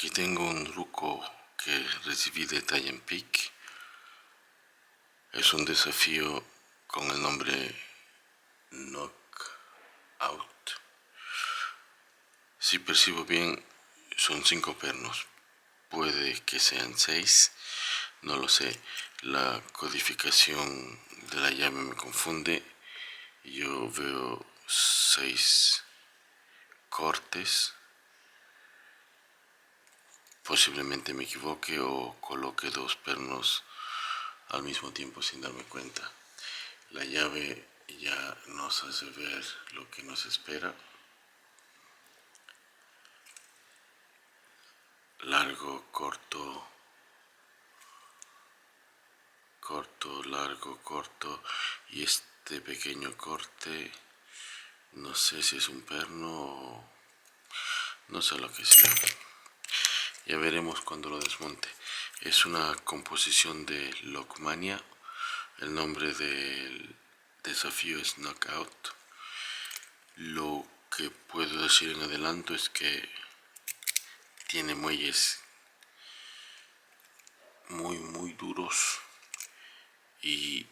Aquí tengo un truco que recibí de Tie Peak. Es un desafío con el nombre Knockout. Si percibo bien, son 5 pernos. Puede que sean 6, no lo sé. La codificación de la llave me confunde. Yo veo 6 cortes. Posiblemente me equivoque o coloque 2 pernos al mismo tiempo sin darme cuenta. La llave ya nos hace ver lo que nos espera. Largo, corto, corto, largo, corto, y este pequeño corte no sé si es un perno o no sé lo que sea. Ya veremos cuando lo desmonte. Es una composición de Lockmania. El nombre del desafío es Knockout. Lo que puedo decir en adelanto es que tiene muelles muy duros y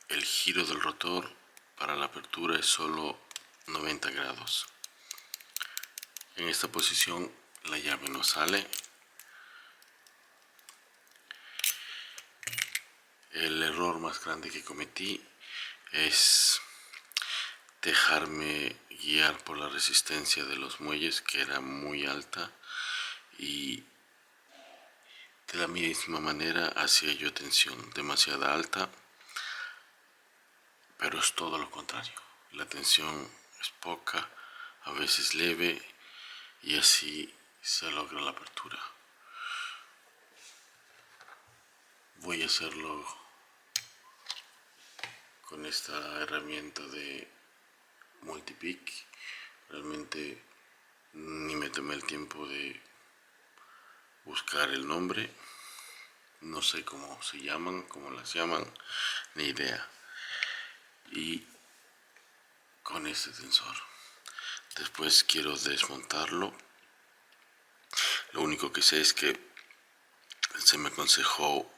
el giro del rotor para la apertura es solo 90 grados. En esta posición la llave no sale. El error más grande que cometí es dejarme guiar por la resistencia de los muelles, que era muy alta, y de la misma manera hacía yo tensión demasiado alta, pero es todo lo contrario. La tensión es poca, a veces leve, y así se logra la apertura. Voy a hacerlo con esta herramienta de Multipeak. Realmente ni me tomé el tiempo de buscar el nombre. No sé cómo se llaman, cómo las llaman, ni idea. Y con este tensor. Después quiero desmontarlo. Lo único que sé es que se me aconsejó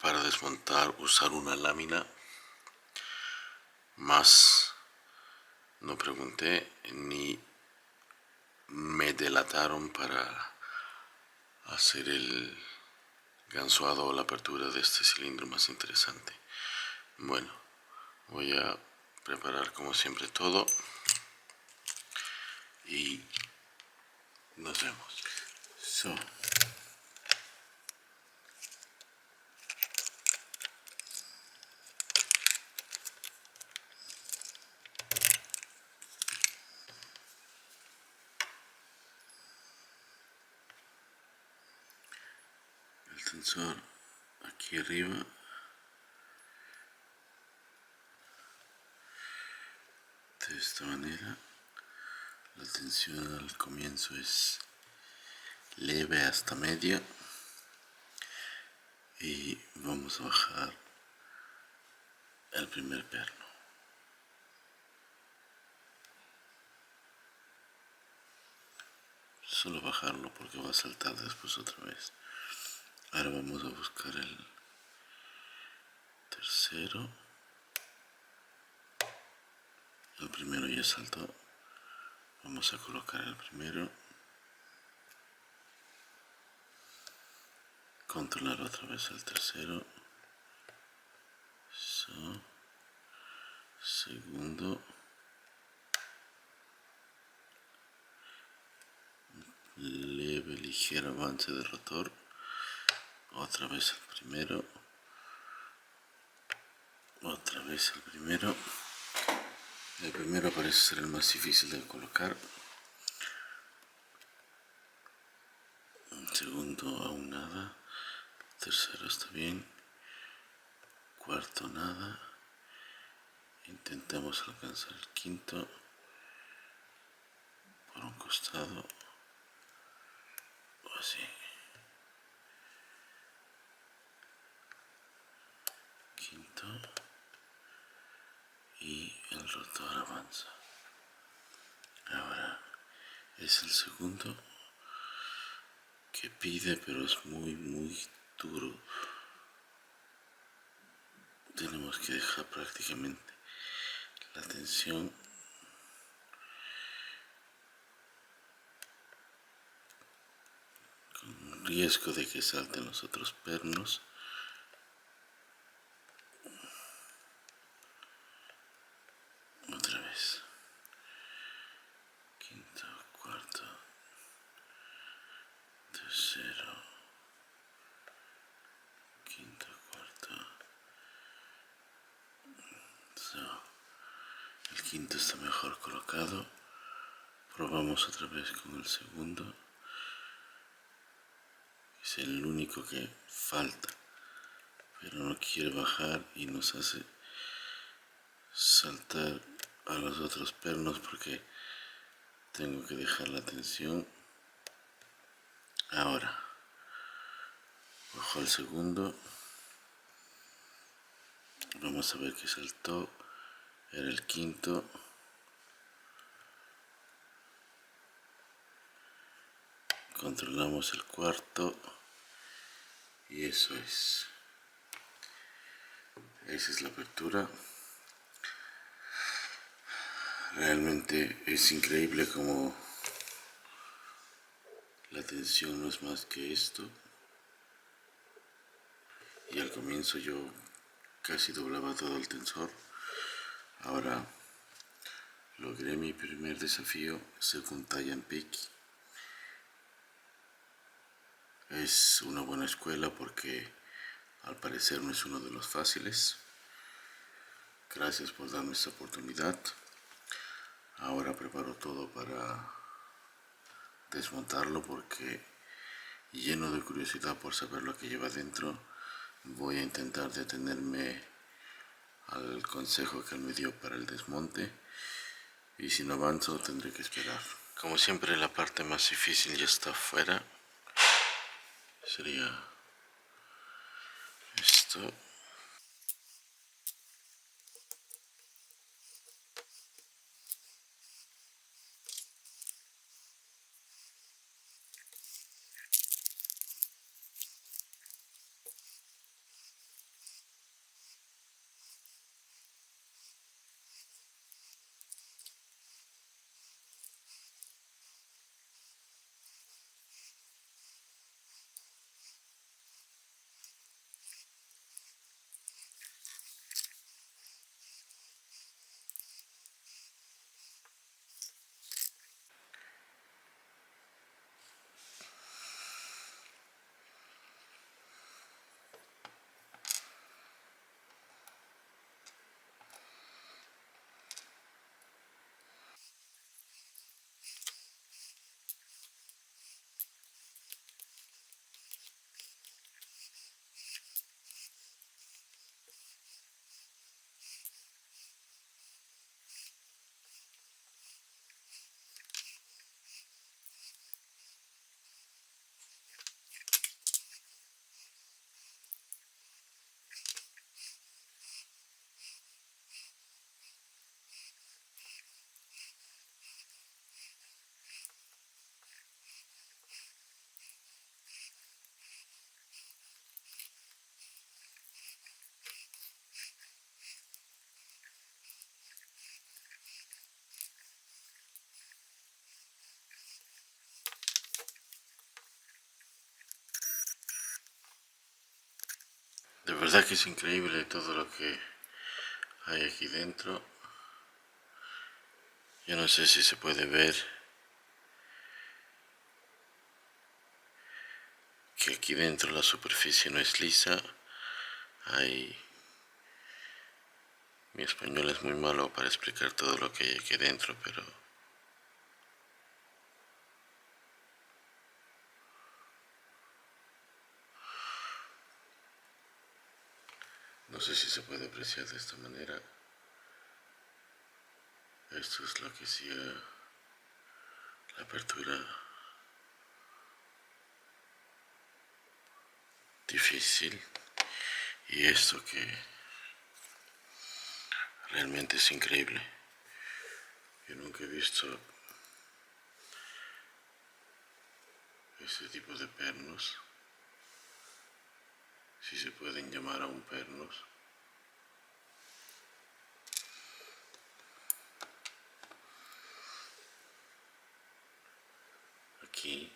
para desmontar usar una lámina. Más no pregunté ni me delataron para hacer el gansuado o la apertura de este cilindro más interesante. Bueno, voy a preparar como siempre todo y nos vemos. El tensor aquí arriba. De esta manera, la tensión al comienzo es leve hasta media y vamos a bajar el primer perno. Solo bajarlo porque va a saltar después otra vez. Ahora vamos a buscar el tercero. El primero ya saltó. Vamos a colocar el primero. Controlar otra vez el tercero. Segundo. Leve, ligero avance de rotor. Otra vez el primero. Otra vez el primero. El primero parece ser el más difícil de colocar. El segundo aún nada. Tercero está bien. Cuarto nada. Intentamos alcanzar el quinto por un costado o así. Quinto y el rotor avanza. Ahora es el segundo. que pide, pero es muy duro. Tenemos que dejar prácticamente la tensión con riesgo de que salten los otros pernos. Otra vez. Quinto, cuarto, tercero, quinto, cuarto. El quinto está mejor colocado. Probamos otra vez con el segundo. Es el único que falta, pero no quiere bajar y nos hace saltar a los otros pernos porque tengo que dejar la tensión. Ahora bajo el segundo, vamos a ver que saltó, era el quinto. Controlamos el cuarto y eso es. Esa es la apertura. Realmente es increíble como la tensión no es más que esto. Y al comienzo yo casi doblaba todo el tensor. Ahora logré mi primer desafío según Taiyan Peak. Es una buena escuela porque al parecer no es uno de los fáciles. Gracias por darme esta oportunidad. Ahora preparo todo para desmontarlo porque, lleno de curiosidad por saber lo que lleva dentro, voy a intentar detenerme al consejo que él me dio para el desmonte, y si no avanzo tendré que esperar. Como siempre, la parte más difícil ya está afuera. Sería esto. De verdad que es increíble todo lo que hay aquí dentro. Yo no sé si se puede ver que aquí dentro la superficie no es lisa. Mi español es muy malo para explicar todo lo que hay aquí dentro, pero no sé si se puede apreciar de esta manera. Esto es lo que hacía la apertura difícil, y esto que realmente es increíble. Yo nunca he visto ese tipo de pernos, si se pueden llamar aún pernos. Aquí.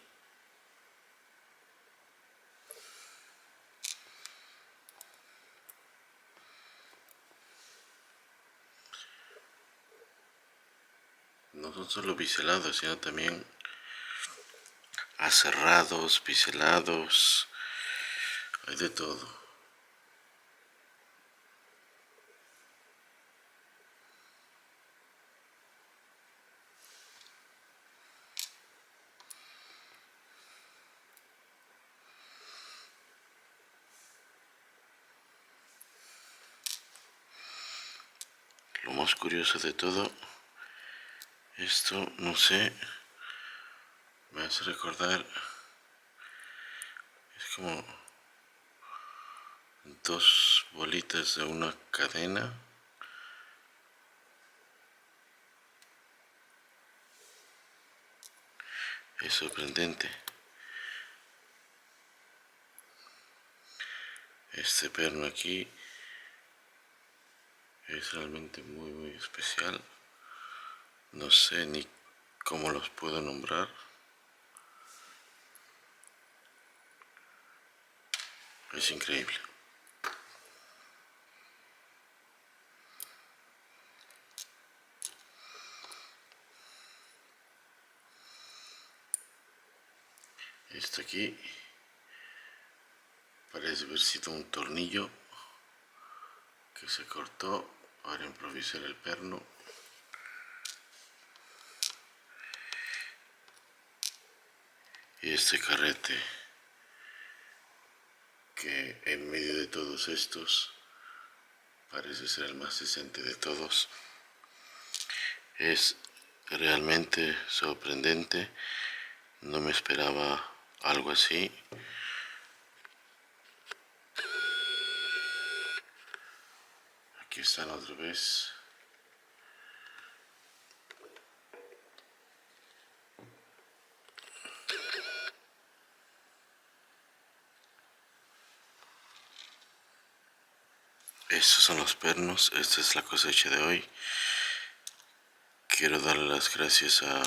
No son solo biselados, sino también aserrados, biselados, hay de todo. Lo más curioso de todo, esto, no sé, me hace recordar, es como dos bolitas de una cadena. Es sorprendente. Este perno aquí es realmente muy especial. No sé ni cómo los puedo nombrar. Es increíble. Este aquí parece haber sido un tornillo que se cortó para improvisar el perno. Y este carrete, que en medio de todos estos parece ser el más decente de todos, es realmente sorprendente. No me esperaba algo así. Aquí están otra vez. Estos son los pernos, esta es la cosecha de hoy. Quiero darle las gracias a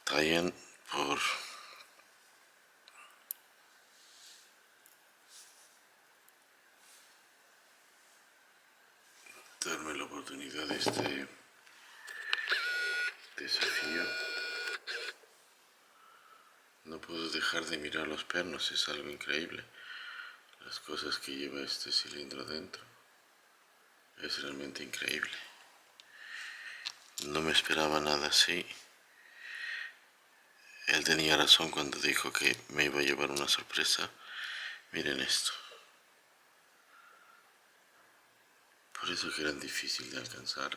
Tayan por darme la oportunidad de este desafío. No puedo dejar de mirar los pernos, es algo increíble. Las cosas que lleva este cilindro dentro es realmente increíble. No me esperaba nada así. Él tenía razón cuando dijo que me iba a llevar una sorpresa. Miren esto. Por eso que eran difíciles de alcanzar.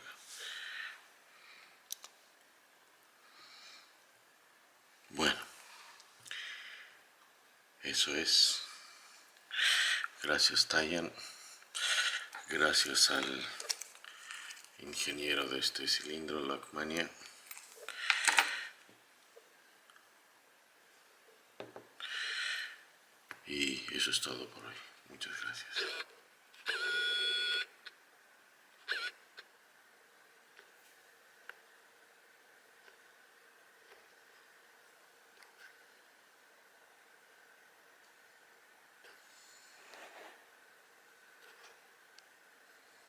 Bueno, eso es. Gracias Tayan. Gracias al ingeniero de este cilindro, Lockmania. Y eso es todo por hoy. Muchas gracias.